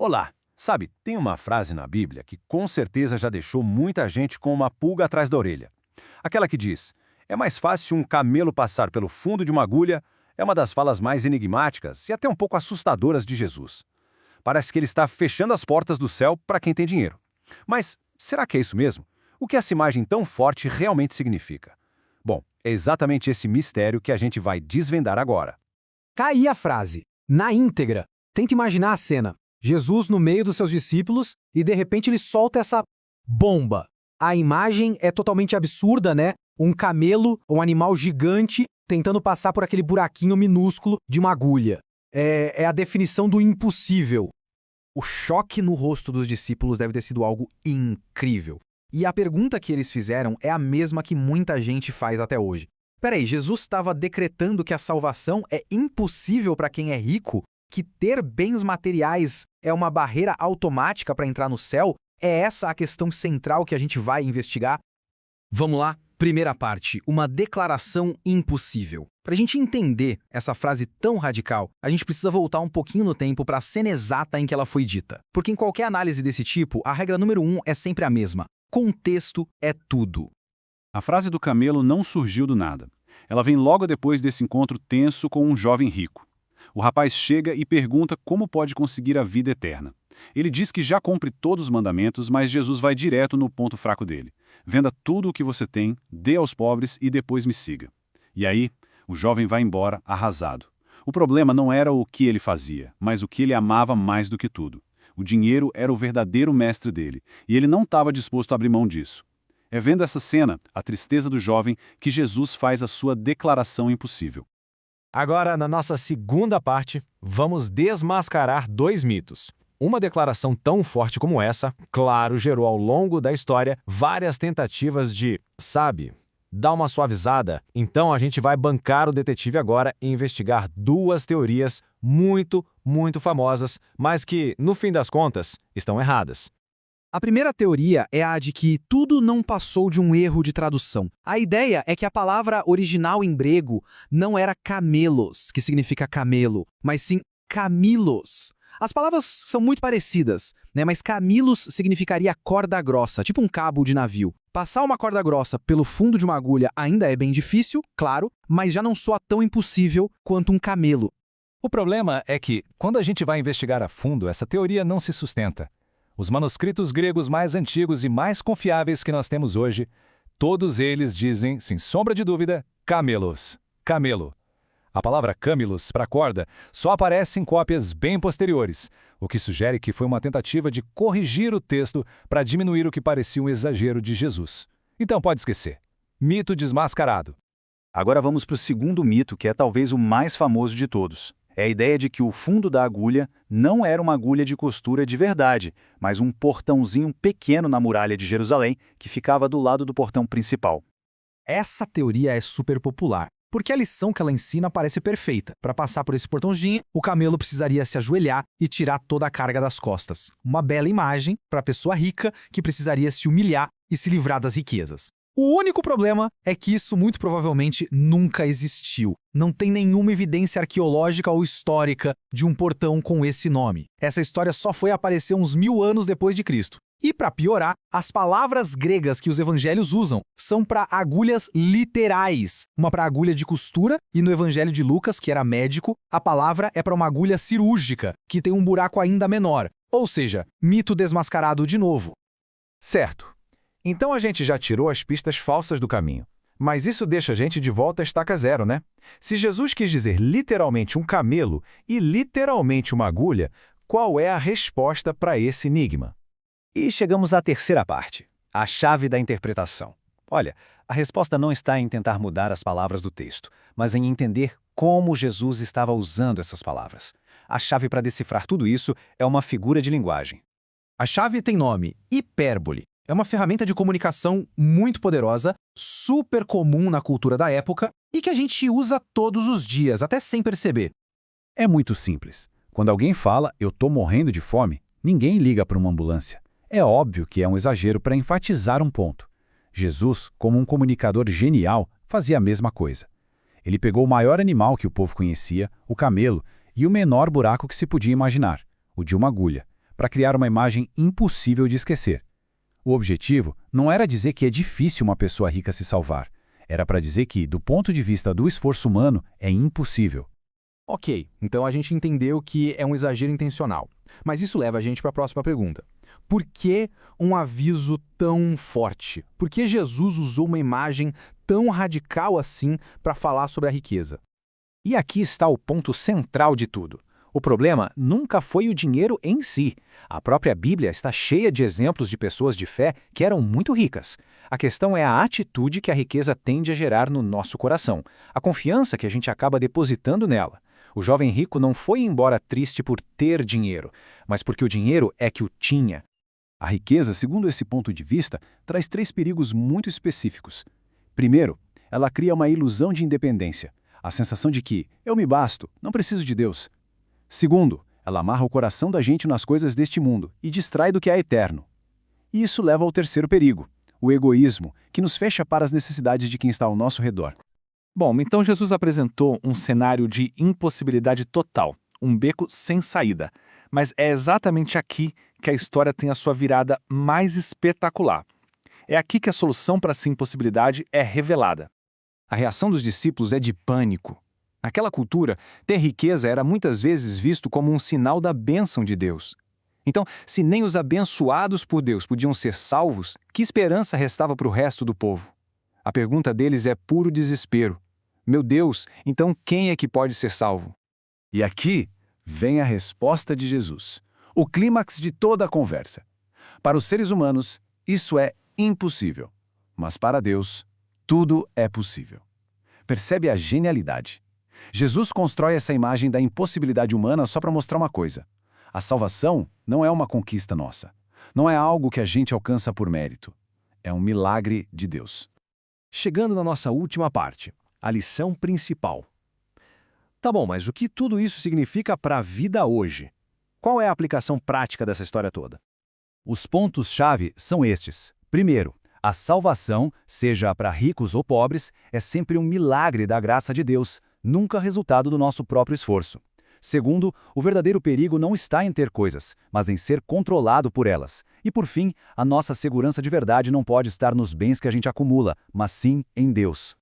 Olá! Sabe, tem uma frase na Bíblia que com certeza já deixou muita gente com uma pulga atrás da orelha. Aquela que diz: é mais fácil um camelo passar pelo fundo de uma agulha, é uma das falas mais enigmáticas e até um pouco assustadoras de Jesus. Parece que ele está fechando as portas do céu para quem tem dinheiro. Mas será que é isso mesmo? O que essa imagem tão forte realmente significa? Bom, é exatamente esse mistério que a gente vai desvendar agora. Tá aí a frase, na íntegra. Tenta imaginar a cena. Jesus no meio dos seus discípulos e de repente ele solta essa bomba. A imagem é totalmente absurda, né? Um camelo, um animal gigante, tentando passar por aquele buraquinho minúsculo de uma agulha. É a definição do impossível. O choque no rosto dos discípulos deve ter sido algo incrível. E a pergunta que eles fizeram é a mesma que muita gente faz até hoje. Peraí, Jesus estava decretando que a salvação é impossível para quem é rico? Que ter bens materiais é uma barreira automática para entrar no céu? É essa a questão central que a gente vai investigar? Vamos lá, primeira parte, uma declaração impossível. Para a gente entender essa frase tão radical, a gente precisa voltar um pouquinho no tempo para a cena exata em que ela foi dita. Porque em qualquer análise desse tipo, a regra número 1 é sempre a mesma. Contexto é tudo. A frase do camelo não surgiu do nada. Ela vem logo depois desse encontro tenso com um jovem rico. O rapaz chega e pergunta como pode conseguir a vida eterna. Ele diz que já cumpre todos os mandamentos, mas Jesus vai direto no ponto fraco dele. Venda tudo o que você tem, dê aos pobres e depois me siga. E aí, o jovem vai embora arrasado. O problema não era o que ele fazia, mas o que ele amava mais do que tudo. O dinheiro era o verdadeiro mestre dele, e ele não estava disposto a abrir mão disso. É vendo essa cena, a tristeza do jovem, que Jesus faz a sua declaração impossível. Agora, na nossa segunda parte, vamos desmascarar dois mitos. Uma declaração tão forte como essa, claro, gerou ao longo da história várias tentativas de, dar uma suavizada. Então a gente vai bancar o detetive agora e investigar duas teorias muito famosas, mas que, no fim das contas, estão erradas. A primeira teoria é a de que tudo não passou de um erro de tradução. A ideia é que a palavra original em grego não era camelos, que significa camelo, mas sim camilos. As palavras são muito parecidas, né? Mas camilos significaria corda grossa, tipo um cabo de navio. Passar uma corda grossa pelo fundo de uma agulha ainda é bem difícil, claro, mas já não soa tão impossível quanto um camelo. O problema é que, quando a gente vai investigar a fundo, essa teoria não se sustenta. Os manuscritos gregos mais antigos e mais confiáveis que nós temos hoje, todos eles dizem, sem sombra de dúvida, camelos, camelo. A palavra camelos, para corda, só aparece em cópias bem posteriores, o que sugere que foi uma tentativa de corrigir o texto para diminuir o que parecia um exagero de Jesus. Então pode esquecer. Mito desmascarado. Agora vamos para o segundo mito, que é talvez o mais famoso de todos. É a ideia de que o fundo da agulha não era uma agulha de costura de verdade, mas um portãozinho pequeno na muralha de Jerusalém que ficava do lado do portão principal. Essa teoria é super popular, porque a lição que ela ensina parece perfeita. Para passar por esse portãozinho, o camelo precisaria se ajoelhar e tirar toda a carga das costas. Uma bela imagem para a pessoa rica que precisaria se humilhar e se livrar das riquezas. O único problema é que isso muito provavelmente nunca existiu. Não tem nenhuma evidência arqueológica ou histórica de um portão com esse nome. Essa história só foi aparecer uns 1000 anos depois de Cristo. E para piorar, as palavras gregas que os evangelhos usam são para agulhas literais. Uma para agulha de costura e no evangelho de Lucas, que era médico, a palavra é para uma agulha cirúrgica, que tem um buraco ainda menor. Ou seja, mito desmascarado de novo. Certo. Então a gente já tirou as pistas falsas do caminho. Mas isso deixa a gente de volta à estaca zero, né? Se Jesus quis dizer literalmente um camelo e literalmente uma agulha, qual é a resposta para esse enigma? E chegamos à terceira parte, a chave da interpretação. Olha, a resposta não está em tentar mudar as palavras do texto, mas em entender como Jesus estava usando essas palavras. A chave para decifrar tudo isso é uma figura de linguagem. A chave tem nome, hipérbole. É uma ferramenta de comunicação muito poderosa, super comum na cultura da época e que a gente usa todos os dias, até sem perceber. É muito simples. Quando alguém fala, eu tô morrendo de fome, ninguém liga para uma ambulância. É óbvio que é um exagero para enfatizar um ponto. Jesus, como um comunicador genial, fazia a mesma coisa. Ele pegou o maior animal que o povo conhecia, o camelo, e o menor buraco que se podia imaginar, o de uma agulha, para criar uma imagem impossível de esquecer. O objetivo não era dizer que é difícil uma pessoa rica se salvar. Era para dizer que, do ponto de vista do esforço humano, é impossível. Ok, então a gente entendeu que é um exagero intencional. Mas isso leva a gente para a próxima pergunta. Por que um aviso tão forte? Por que Jesus usou uma imagem tão radical assim para falar sobre a riqueza? E aqui está o ponto central de tudo. O problema nunca foi o dinheiro em si. A própria Bíblia está cheia de exemplos de pessoas de fé que eram muito ricas. A questão é a atitude que a riqueza tende a gerar no nosso coração, a confiança que a gente acaba depositando nela. O jovem rico não foi embora triste por ter dinheiro, mas porque o dinheiro é que o tinha. A riqueza, segundo esse ponto de vista, traz 3 perigos muito específicos. Primeiro, ela cria uma ilusão de independência, a sensação de que eu me basto, não preciso de Deus. Segundo, ela amarra o coração da gente nas coisas deste mundo e distrai do que é eterno. E isso leva ao terceiro perigo, o egoísmo, que nos fecha para as necessidades de quem está ao nosso redor. Bom, então Jesus apresentou um cenário de impossibilidade total, um beco sem saída. Mas é exatamente aqui que a história tem a sua virada mais espetacular. É aqui que a solução para essa impossibilidade é revelada. A reação dos discípulos é de pânico. Naquela cultura, ter riqueza era muitas vezes visto como um sinal da bênção de Deus. Então, se nem os abençoados por Deus podiam ser salvos, que esperança restava para o resto do povo? A pergunta deles é puro desespero. Meu Deus, então quem é que pode ser salvo? E aqui vem a resposta de Jesus, o clímax de toda a conversa. Para os seres humanos, isso é impossível, mas para Deus, tudo é possível. Percebe a genialidade? Jesus constrói essa imagem da impossibilidade humana só para mostrar uma coisa. A salvação não é uma conquista nossa. Não é algo que a gente alcança por mérito. É um milagre de Deus. Chegando na nossa última parte, a lição principal. Tá bom, mas o que tudo isso significa para a vida hoje? Qual é a aplicação prática dessa história toda? Os pontos-chave são estes. Primeiro, a salvação, seja para ricos ou pobres, é sempre um milagre da graça de Deus, nunca resultado do nosso próprio esforço. Segundo, o verdadeiro perigo não está em ter coisas, mas em ser controlado por elas. E por fim, a nossa segurança de verdade não pode estar nos bens que a gente acumula, mas sim em Deus.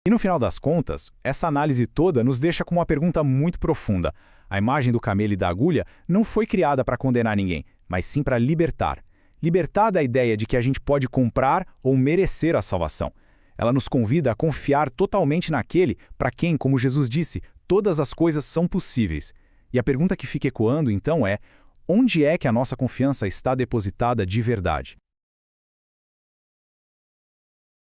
E no final das contas, essa análise toda nos deixa com uma pergunta muito profunda. A imagem do camelo e da agulha não foi criada para condenar ninguém, mas sim para libertar. Libertar da ideia de que a gente pode comprar ou merecer a salvação. Ela nos convida a confiar totalmente naquele para quem, como Jesus disse, todas as coisas são possíveis. E a pergunta que fica ecoando então é: onde é que a nossa confiança está depositada de verdade?